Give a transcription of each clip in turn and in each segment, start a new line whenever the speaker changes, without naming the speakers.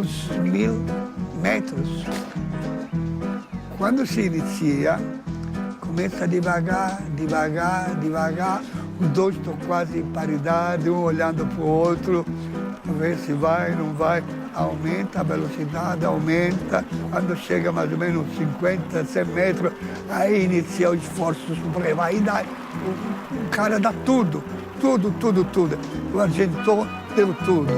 uns 1000 metros. Quando se inicia, começa devagar, devagar, devagar. Os dois estão quase em paridade, um olhando para o outro, para ver se vai, não vai. Aumenta a velocidade, aumenta. Quando chega mais ou menos 50, 100 metros, aí inicia o esforço supremo. Aí o cara dá tudo, tudo, tudo, tudo. O argentino deu tudo.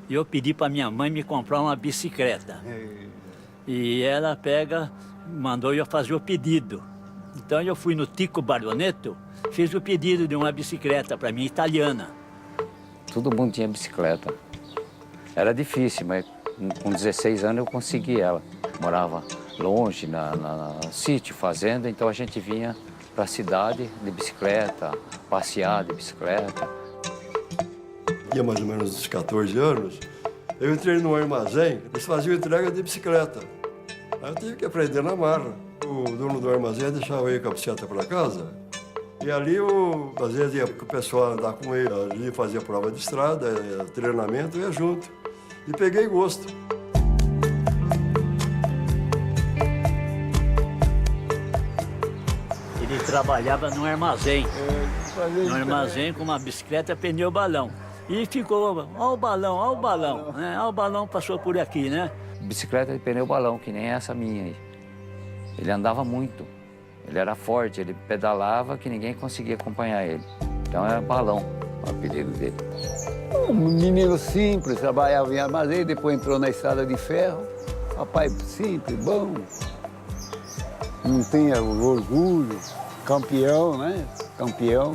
E eu pedi para minha mãe me comprar uma bicicleta. E ela mandou eu fazer o pedido. Então eu fui no Tico Baroneto, fiz o pedido de uma bicicleta para mim, italiana.
Todo mundo tinha bicicleta. Era difícil, mas com 16 anos eu consegui ela. Morava longe, na sítio, fazenda, então a gente vinha para a cidade de bicicleta, passear de bicicleta.
Tinha mais ou menos uns 14 anos, eu entrei num armazém, eles faziam entrega de bicicleta. Aí eu tive que aprender na marra. O dono do armazém deixava eu ir com a bicicleta para casa, e ali às vezes ia com o pessoal andar com ele, ali fazia prova de estrada, treinamento, ia junto. E peguei gosto.
Ele trabalhava no armazém. No armazém com uma bicicleta pneu balão. E ficou, ó o balão, né? Ó o balão passou por aqui, né?
Bicicleta de pneu balão, que nem essa minha aí. Ele andava muito, ele era forte, ele pedalava que ninguém conseguia acompanhar ele. Então era balão, o apelido dele.
Um menino simples, trabalhava em armazém, depois entrou na estrada de ferro. Rapaz simples, bom. Não tinha o orgulho, campeão, né? Campeão.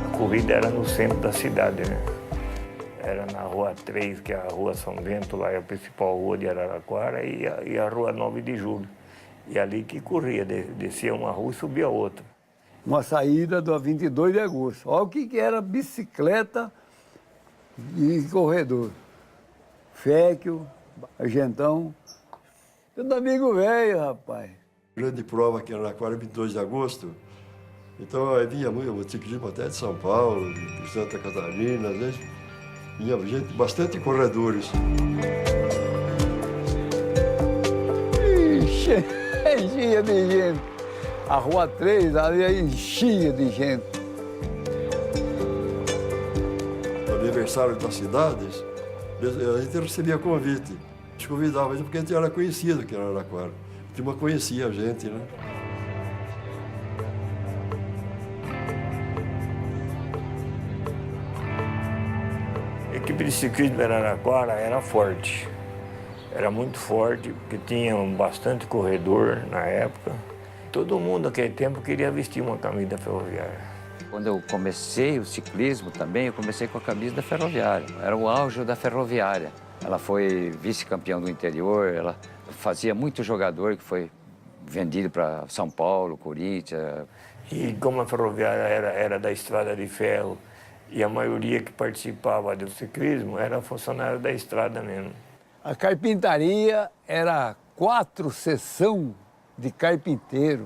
A corrida era no centro da cidade, né? Era na Rua 3, que é a Rua São Bento, lá é a principal rua de Araraquara, e a Rua 9 de Julho. E ali que corria, descia uma rua e subia outra.
Uma saída do 22 de agosto. Olha o que era bicicleta e corredor. Féquio, Argentão, tudo amigo velho, rapaz.
Grande prova aqui em Araraquara, 22 de agosto. Então, aí vinha muito ciclismo até de São Paulo, de Santa Catarina, às vezes vinha gente, bastante corredores.
Ixi, enchia de gente. A Rua 3 ali enchia de gente.
No aniversário das cidades, a gente recebia convite. Eles convidavam, porque a gente era conhecido aqui em Araraquara. A turma conhecia a gente, né?
A equipe de ciclismo de Araraquara era forte. Era muito forte, porque tinha bastante corredor na época. Todo mundo naquele tempo queria vestir uma camisa da Ferroviária.
Quando eu comecei o ciclismo também, eu comecei com a camisa da Ferroviária. Era o auge da Ferroviária. Ela foi vice-campeã do interior, ela fazia muito jogador que foi vendido para São Paulo, Corinthians.
E como a Ferroviária era da Estrada de Ferro, e a maioria que participava do ciclismo era funcionário da estrada mesmo.
A carpintaria era 4 seções de carpinteiro.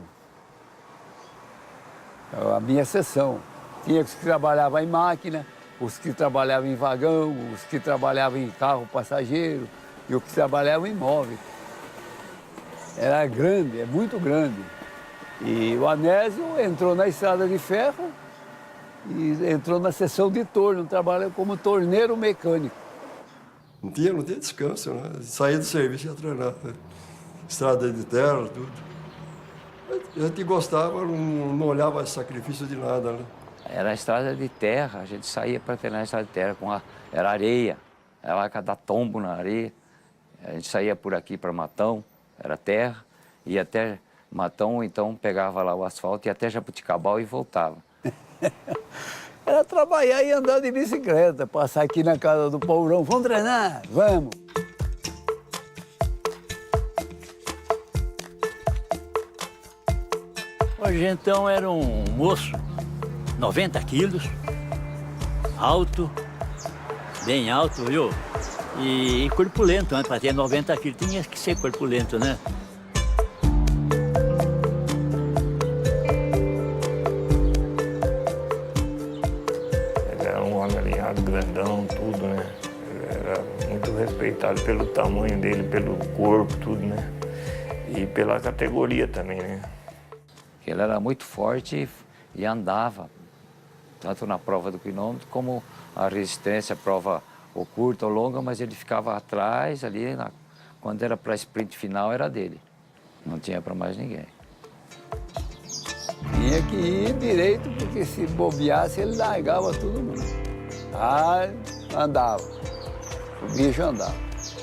A minha seção. Tinha os que trabalhavam em máquina, os que trabalhavam em vagão, os que trabalhavam em carro passageiro e os que trabalhavam em móvel. Era grande, é muito grande. E o Anésio entrou na estrada de ferro e entrou na seção de torno, trabalhou como torneiro mecânico.
Não tinha descanso, né? Saía do serviço e ia treinar. Né? Estrada de terra, tudo. A gente gostava, não olhava sacrifício de nada, né?
Era a estrada de terra, a gente saía para treinar a estrada de terra, era areia, era cada tombo na areia. A gente saía por aqui para Matão, era terra, ia até Matão, então pegava lá o asfalto, ia até Jabuticabal e voltava.
Era trabalhar e andar de bicicleta, passar aqui na casa do Paulão. Vamos treinar? Vamos!
O Argentão era um moço, 90 quilos, alto, bem alto, viu? E corpulento, né? Para ter 90 quilos tinha que ser corpulento, né?
Ele era um homem alinhado, grandão, tudo, né? Ele era muito respeitado pelo tamanho dele, pelo corpo, tudo, né? E pela categoria também, né?
Ele era muito forte e andava, tanto na prova do quilômetro como a resistência, a prova ou curta ou longa, mas ele ficava atrás ali, quando era para sprint final era dele, não tinha para mais ninguém.
Tinha que ir direito, porque se bobeasse ele largava todo mundo. Ah, andava, o bicho andava.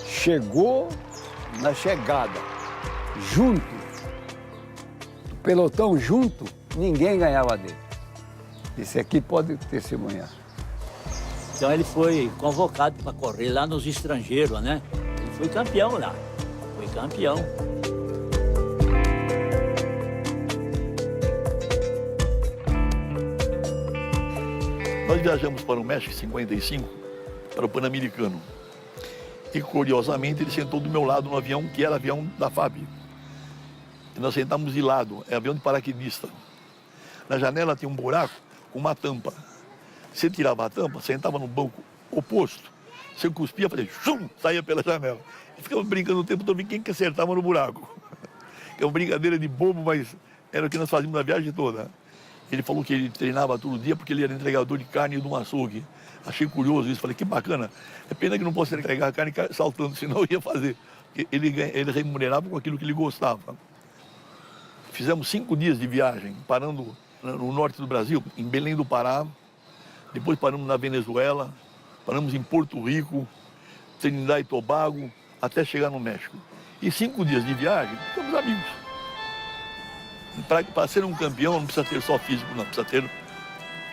Chegou na chegada, junto, pelotão junto, ninguém ganhava dele. Esse aqui pode testemunhar.
Então ele foi convocado para correr lá nos estrangeiros, né? Ele foi campeão lá, foi campeão.
Nós viajamos para o México em 55, para o Pan-Americano. E, curiosamente, ele sentou do meu lado no avião, que era avião da FAB. E nós sentamos de lado, é avião de paraquedista. Na janela tinha um buraco com uma tampa. Você tirava a tampa, sentava no banco oposto, você cuspia, fazia chum, saía pela janela. E ficava brincando o tempo todo, quem que acertava no buraco. É uma brincadeira de bobo, mas era o que nós fazíamos na viagem toda. Ele falou que ele treinava todo dia porque ele era entregador de carne de um açougue. Achei curioso isso, falei, que bacana. É pena que não posso entregar a carne saltando, senão eu ia fazer. Ele remunerava com aquilo que ele gostava. Fizemos 5 dias de viagem, parando no norte do Brasil, em Belém do Pará. Depois paramos na Venezuela, paramos em Porto Rico, Trinidad e Tobago, até chegar no México. E 5 dias de viagem, ficamos amigos. Para ser um campeão não precisa ter só físico, não, precisa ter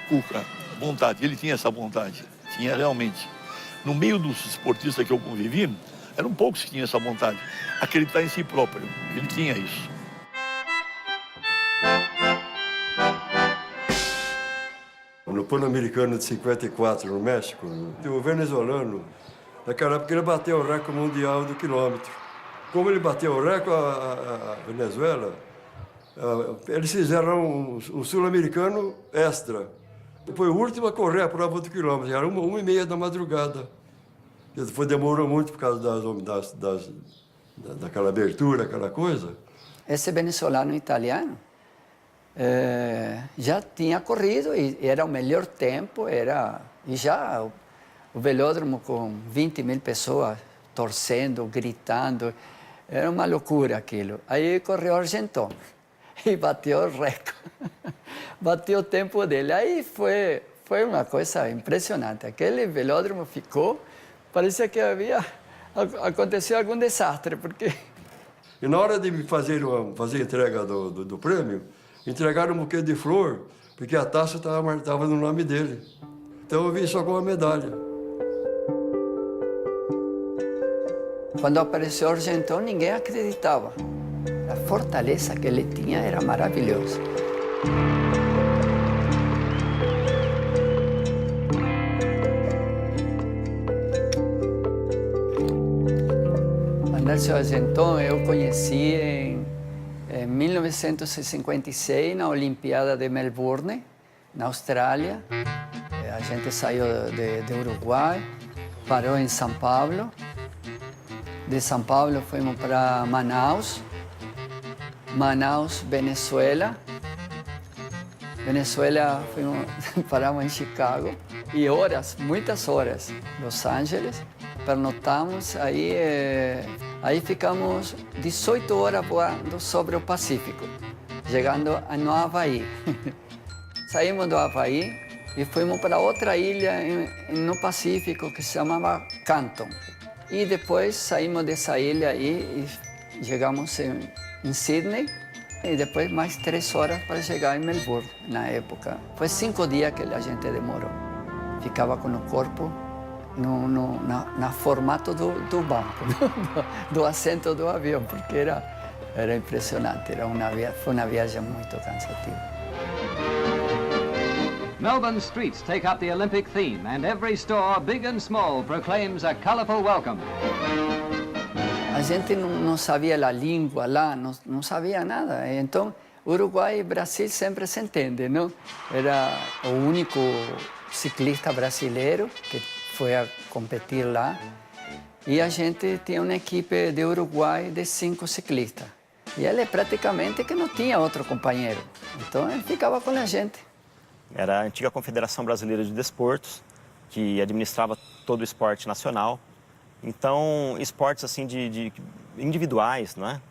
cuca, vontade. Ele tinha essa vontade, tinha realmente. No meio dos esportistas que eu convivi, eram poucos que tinham essa vontade. Acreditar em si próprio, ele tinha isso.
No Pan-Americano de 54, no México, o venezuelano, naquela época ele bateu o recorde mundial do quilômetro. Como ele bateu o recorde, a Venezuela, eles fizeram um sul-americano extra. Foi o último a correr a prova do quilômetro, era 1h30 da madrugada. Depois demorou muito por causa daquela abertura, aquela coisa.
Esse venezuelano italiano já tinha corrido e era o melhor tempo, e já o velódromo com 20.000 pessoas torcendo, gritando, era uma loucura aquilo. Aí correu o Argentão e bateu o recorde, bateu o tempo dele. Aí foi uma coisa impressionante, aquele velódromo ficou, parecia que aconteceu algum desastre, porque...
E na hora de fazer a entrega do prêmio, entregaram um buquê de flor, porque a taça estava no nome dele. Então eu vim só com a medalha.
Quando apareceu o Argentão, ninguém acreditava. A fortaleza que ele tinha era maravilhosa. Anésio Argentão eu conheci em 1956, na Olimpíada de Melbourne. na Austrália. A gente saiu de Uruguai, parou em São Paulo. De São Paulo fomos para Manaus, Venezuela. Venezuela, paramos em Chicago e horas, muitas horas, Los Angeles. Pernotamos, aí ficamos 18 horas voando sobre o Pacífico, chegando no Havaí. Saímos do Havaí e fomos para outra ilha no Pacífico que se chamava Canton. E depois saímos dessa ilha aí e chegamos em Sydney. E depois mais 3 horas para chegar em Melbourne, na época. Foi 5 dias que a gente demorou. Ficava com o corpo no formato do banco, do assento do avião, porque era impressionante. Foi uma viagem muito cansativa.
Melbourne streets take up the Olympic theme, and every store, big and small, proclaims a colorful welcome.
A gente não sabia a língua lá, não sabia nada. Então, Uruguai e Brasil sempre se entendem, não? Era o único ciclista brasileiro que foi a competir lá. E a gente tinha uma equipe de Uruguai de 5 ciclistas. E ele praticamente que não tinha outro companheiro. Então, ele ficava com a gente.
Era a antiga Confederação Brasileira de Desportos, que administrava todo o esporte nacional. Então, esportes assim de individuais, não é?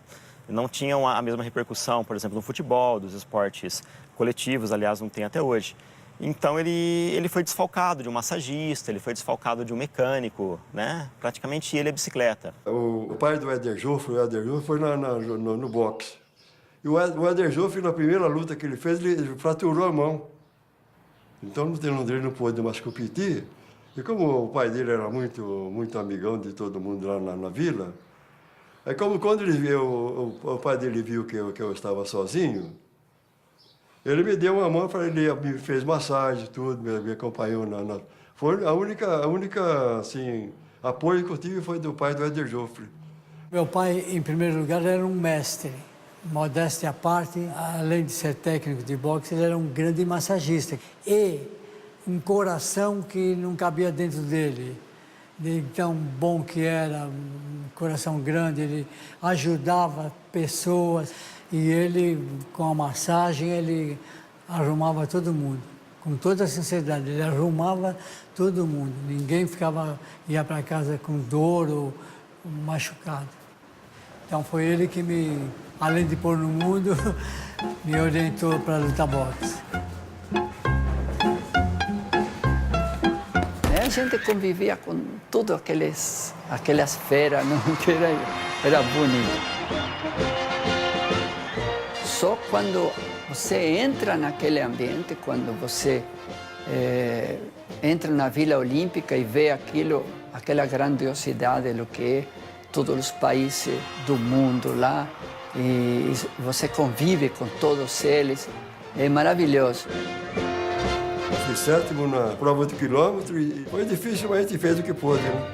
Não tinham a mesma repercussão, por exemplo, no futebol, dos esportes coletivos, aliás, não tem até hoje. Então, ele foi desfalcado de um massagista, ele foi desfalcado de um mecânico, né? Praticamente ele é bicicleta.
O pai do Éder Joffre, foi no boxe. E o Éder Joffre, na primeira luta que ele fez, ele fraturou a mão. Então, ele não pôde mais competir. E como o pai dele era muito amigão de todo mundo lá na vila, aí quando ele viu, o pai dele viu que eu estava sozinho, ele me deu uma mão, ele me fez massagem, tudo, me acompanhou. Foi a única assim, apoio que eu tive foi do pai do Éder Joffre.
Meu pai, em primeiro lugar, era um mestre. Modéstia à parte, além de ser técnico de boxe, ele era um grande massagista. E um coração que não cabia dentro dele. De tão bom que era, um coração grande, ele ajudava pessoas. E ele, com a massagem, ele arrumava todo mundo. Com toda a sinceridade, ele arrumava todo mundo. Ninguém ia para casa com dor ou machucado. Então foi ele que além de pôr no mundo, me orientou para lutar boxe.
A gente convivia com tudo aquelas feras, não? Que era bonito. Só quando você entra naquele ambiente, quando você entra na Vila Olímpica e vê aquela grandiosidade do que é todos os países do mundo lá, e você convive com todos eles, é maravilhoso.
Eu fui 7º na prova de quilômetro e foi difícil, mas a gente fez o que pôde. Né?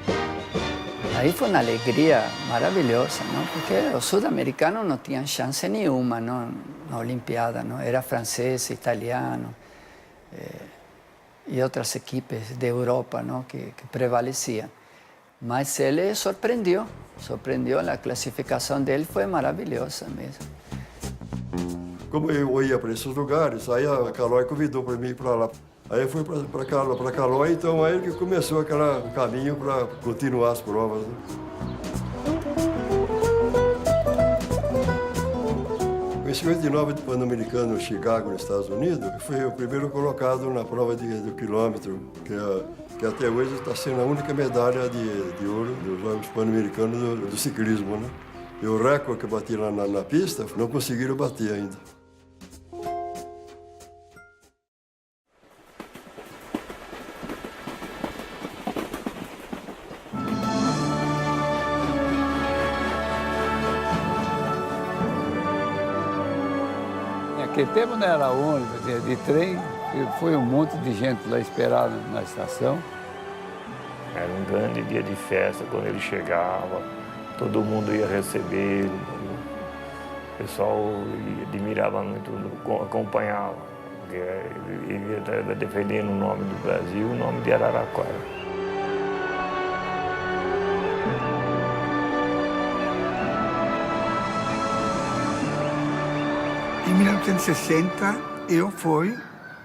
Aí foi uma alegria maravilhosa, não? Porque os sul-americanos não tinham chance nenhuma, não? Na Olimpíada, não? Era francês, italiano e outras equipes da Europa, não? Que prevaleciam. Mas ele surpreendeu, a classificação dele foi maravilhosa mesmo.
Como eu ia para esses lugares, aí a Calói convidou para mim ir para lá. Aí eu fui para Calói, então aí que começou o caminho para continuar as provas. Né? Em 59, do Pan-Americano Chicago, nos Estados Unidos, eu fui o primeiro colocado na prova do quilômetro, que até hoje está sendo a única medalha de ouro dos Jogos Pan-Americanos do ciclismo. Né? E o recorde que eu bati lá na pista, não conseguiram bater ainda.
Naquele tempo não era ônibus, de trem, foi um monte de gente lá esperando na estação.
Era um grande dia de festa quando ele chegava, todo mundo ia receber ele. O pessoal admirava muito, acompanhava. porque ele estava defendendo o nome do Brasil e o nome de Araraquara.
Em 1960 eu fui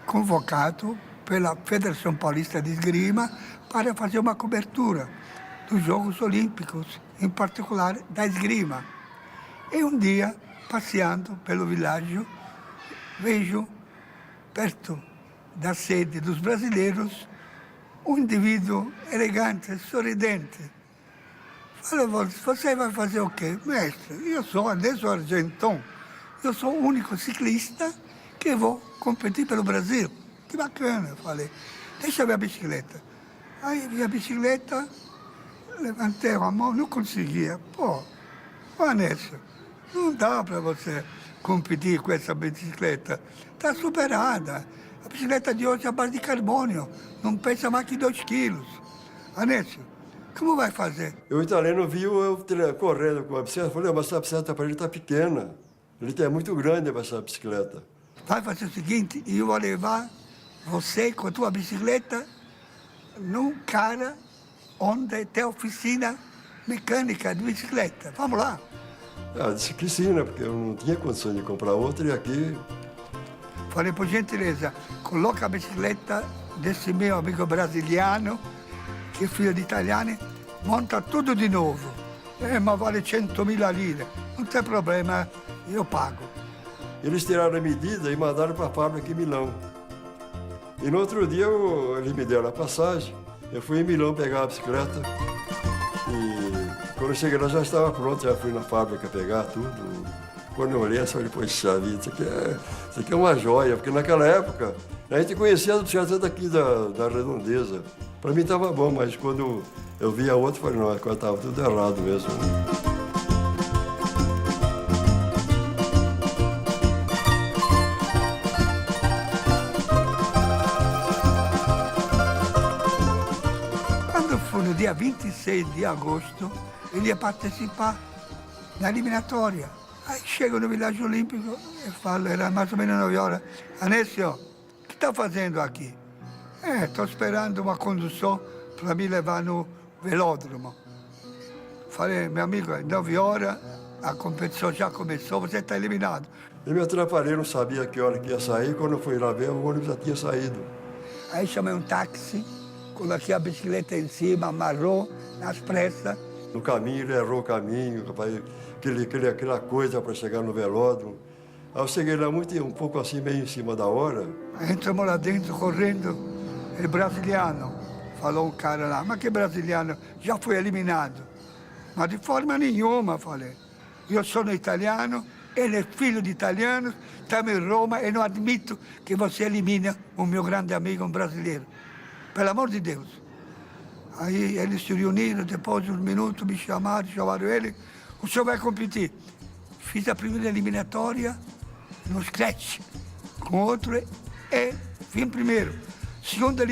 convocado pela Federação Paulista de Esgrima para fazer uma cobertura dos Jogos Olímpicos, em particular da esgrima. E um dia, passeando pelo vilarejo, vejo perto da sede dos brasileiros um indivíduo elegante, sorridente. Falei, você vai fazer o quê? Mestre, eu sou Adesso Argenton, eu sou o único ciclista que vou competir pelo Brasil. Que bacana, falei. Deixa eu ver a bicicleta. Aí vi a bicicleta, levantei a mão, não conseguia. Pô, Anécio, não dá para você competir com essa bicicleta. Está superada. A bicicleta de hoje é a base de carbono, não pesa mais que 2 quilos. Anécio, como vai fazer?
O italiano viu eu correndo com a bicicleta, falei, mas essa bicicleta para ele está pequena. Ele é muito grande para essa bicicleta.
Vai fazer o seguinte, eu vou levar você com a tua bicicleta num cara onde tem oficina mecânica de bicicleta. Vamos lá.
Ah, disse que sim, né? Porque eu não tinha condição de comprar outra e aqui...
Falei, por gentileza, coloca a bicicleta desse meu amigo brasiliano, que é filho de italiano, monta tudo de novo. Mas vale 100.000 lire. Não tem problema, eu pago.
Eles tiraram a medida e mandaram para a fábrica em Milão. E no outro dia eles me deram a passagem. Eu fui em Milão pegar a bicicleta. E quando eu cheguei lá já estava pronto, já fui na fábrica pegar tudo. Quando eu olhei, eu falei, poxa vida, isso aqui é uma joia. Porque naquela época a gente conhecia a bicicleta daqui da Redondeza. Para mim estava bom, mas quando eu vi a outra, eu falei, não, agora estava tudo errado mesmo.
No dia 26 de agosto, ele ia participar da eliminatória. Aí chego no Vilarejo Olímpico e falo, era mais ou menos 9 horas, Anécio, o que está fazendo aqui? Estou esperando uma condução para me levar no velódromo. Falei, meu amigo, 9 horas, a competição já começou, você está eliminado.
Eu me atrapalhei, não sabia que hora que ia sair, quando eu fui lá ver, o ônibus já tinha saído.
Aí chamei um táxi, coloquei a bicicleta em cima, amarrou nas pressas.
No caminho, ele errou o caminho, aquela coisa para chegar no velódromo. Aí eu cheguei lá um pouco assim, meio em cima da hora.
Aí entramos lá dentro, correndo, é brasiliano. Falou um cara lá, mas que brasiliano? Já foi eliminado. Mas de forma nenhuma, falei. Eu sou italiano, ele é filho de italianos, estamos em Roma e não admito que você elimine o meu grande amigo, um brasileiro. Pelo amor de Deus. Aí eles se reuniram, depois de uns minutos me chamaram ele. O senhor vai competir. Fiz a primeira eliminatória no scratch com outro e vim primeiro. Segunda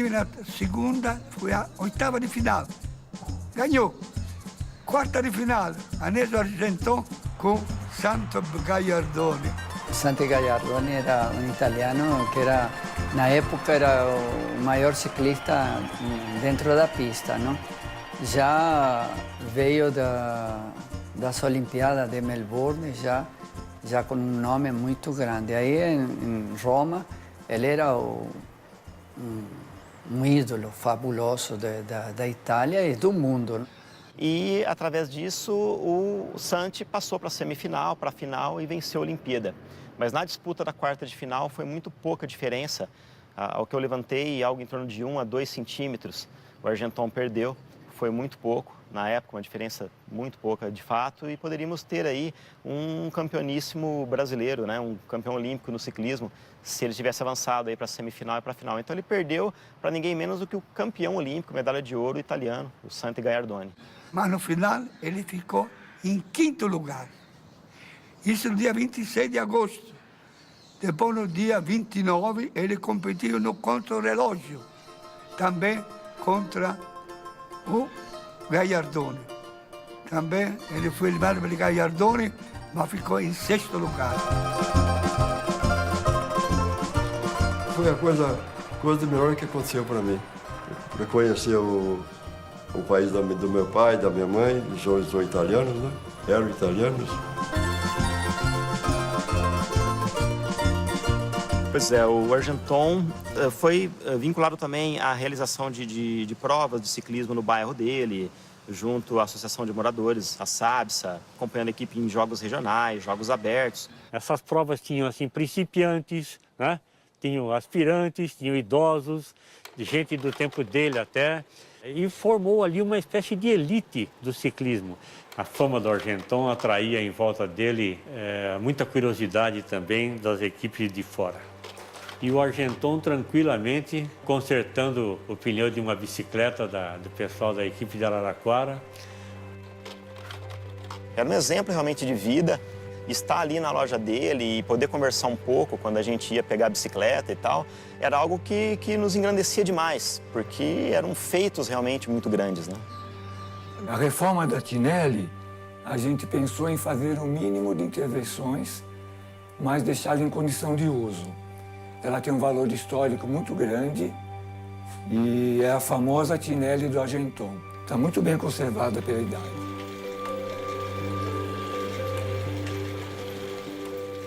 foi a 8ª de final. Ganhou. 4ª de final, Anesso Argenton com Santo Gaiardone.
Santo Gaiardone era um italiano que era, na época, era o maior ciclista dentro da pista, não? Já veio das Olimpíadas de Melbourne, já com um nome muito grande. Aí em Roma, ele era um ídolo fabuloso da Itália e do mundo.
E, através disso, o Santi passou para a semifinal, para a final e venceu a Olimpíada. Mas na disputa da 4ª de final foi muito pouca diferença. Ao que eu levantei, algo em torno de 1 a 2 centímetros, o Argenton perdeu. Foi muito pouco, na época, uma diferença muito pouca de fato. E poderíamos ter aí um campeoníssimo brasileiro, né? Um campeão olímpico no ciclismo, se ele tivesse avançado aí para a semifinal e para a final. Então ele perdeu para ninguém menos do que o campeão olímpico, medalha de ouro italiano, o Santo Gaiardone.
Mas no final ele ficou em 5º lugar. Isso no dia 26 de agosto. Depois, no dia 29, ele competiu no contra-relógio, também contra o Gaiardone. Também ele foi eliminado pelo Gaiardone, mas ficou em 6º lugar.
foi a coisa melhor que aconteceu para mim. Para conhecer o país do meu pai, da minha mãe, são italianos, né? Eram italianos.
Pois é, o Argenton foi vinculado também à realização de provas de ciclismo no bairro dele, junto à Associação de Moradores, a SABSA, acompanhando a equipe em jogos regionais, jogos abertos.
Essas provas tinham, assim, principiantes, né? Tinham aspirantes, tinham idosos, gente do tempo dele até, e formou ali uma espécie de elite do ciclismo. A fama do Argenton atraía em volta dele muita curiosidade também das equipes de fora. E o Argenton tranquilamente consertando o pneu de uma bicicleta do pessoal da equipe de Araraquara.
Era um exemplo realmente de vida, estar ali na loja dele e poder conversar um pouco quando a gente ia pegar a bicicleta e tal, era algo que nos engrandecia demais, porque eram feitos realmente muito grandes, né?
Na reforma da Tinelli, a gente pensou em fazer o mínimo de intervenções, mas deixá-la em condição de uso. Ela tem um valor histórico muito grande e é a famosa Tinelli do Argenton. Está muito bem conservada pela idade.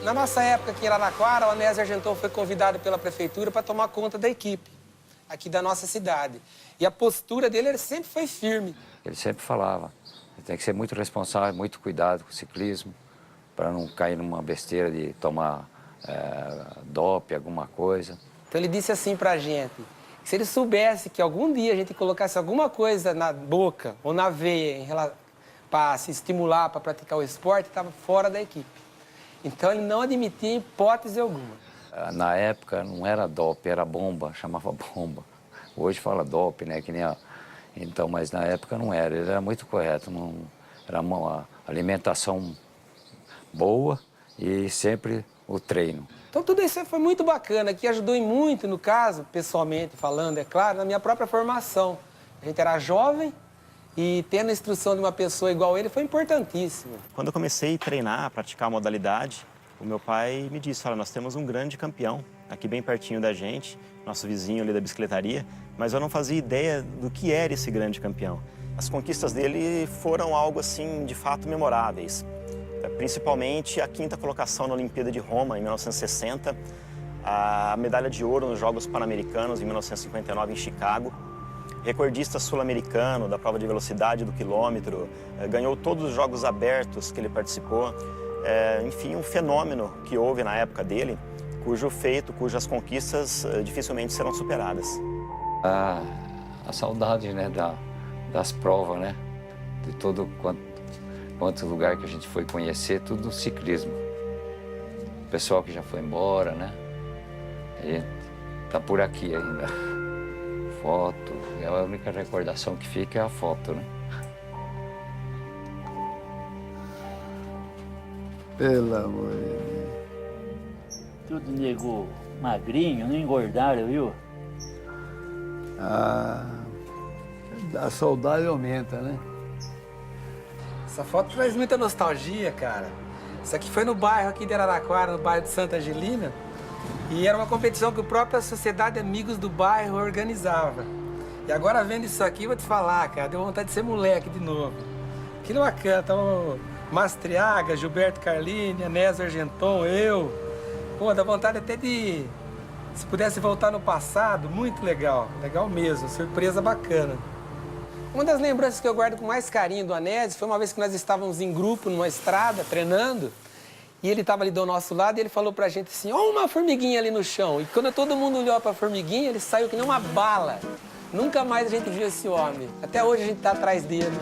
Na nossa época aqui em Araraquara, o Onésio Argenton foi convidado pela prefeitura para tomar conta da equipe aqui da nossa cidade. E a postura dele ele sempre foi firme.
Ele sempre falava, tem que ser muito responsável, muito cuidado com o ciclismo, para não cair numa besteira de tomar dope, alguma coisa.
Então ele disse assim pra gente, que se ele soubesse que algum dia a gente colocasse alguma coisa na boca ou na veia para se estimular, para praticar o esporte, estava fora da equipe. Então ele não admitia hipótese alguma.
Na época não era dope, era bomba, chamava bomba. Hoje fala dope, né? Que nem Então, mas na época não era, ele era muito correto. Era uma alimentação boa e sempre o treino.
Então tudo isso foi muito bacana, que ajudou muito, no caso, pessoalmente falando, é claro, na minha própria formação. A gente era jovem e tendo a instrução de uma pessoa igual ele foi importantíssimo.
Quando eu comecei a treinar, a praticar a modalidade, o meu pai me disse, olha, nós temos um grande campeão aqui bem pertinho da gente, nosso vizinho ali da bicicletaria, mas eu não fazia ideia do que era esse grande campeão. As conquistas dele foram algo assim, de fato, memoráveis. Principalmente a 5ª colocação na Olimpíada de Roma, em 1960, a medalha de ouro nos Jogos Pan-Americanos, em 1959, em Chicago, recordista sul-americano da prova de velocidade do quilômetro, ganhou todos os Jogos Abertos que ele participou, enfim, um fenômeno que houve na época dele, cujas conquistas dificilmente serão superadas.
A saudade, né, das provas, né, de todo quanto lugar que a gente foi conhecer, tudo no ciclismo. O pessoal que já foi embora, né? E tá por aqui ainda. Foto, a única recordação que fica é a foto, né?
Pelo amor de Deus.
Tudo nego magrinho, não engordaram, viu?
A saudade aumenta, né?
Essa foto traz muita nostalgia, cara. Isso aqui foi no bairro aqui de Araraquara, no bairro de Santa Angelina. E era uma competição que a própria Sociedade Amigos do Bairro organizava. E agora vendo isso aqui, vou te falar, cara, deu vontade de ser moleque de novo. Que bacana, então, Mastriaga, Gilberto Carlini, Onésio Argenton, eu. Pô, dá vontade até de, se pudesse voltar no passado, muito legal. Legal mesmo, surpresa bacana. Uma das lembranças que eu guardo com mais carinho do Onésio foi uma vez que nós estávamos em grupo numa estrada, treinando, e ele estava ali do nosso lado e ele falou pra gente assim, ó, uma formiguinha ali no chão. E quando todo mundo olhou pra formiguinha, ele saiu que nem uma bala. Nunca mais a gente viu esse homem. Até hoje a gente tá atrás dele.